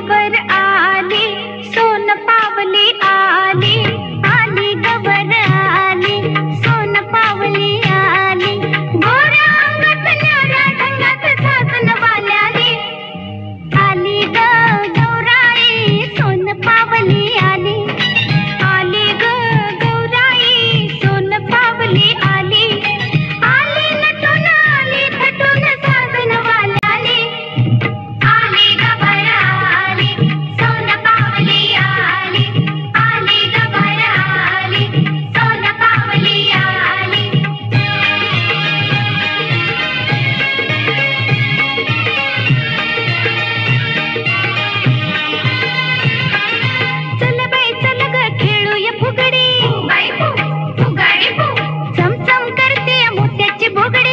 गवर आली, सोन पावली आली, आली गवर आली, सोन पावली आली, गोऱ्या अंगात न्याऱ्या ढंगात सासनवाल्याली, आली ग गौराई सोन पावली आली, आली ग गौराई सोन पावली आली, आली नटून आली थटून सासनवाल्याली, आली गवर आली, सोन पावली आली, आली गवर आली, सोन पावली आली. चल बाई चल ग खेळूया फुगडी, बाई फुगाडी चमचम करते मोत्याची भुगडी.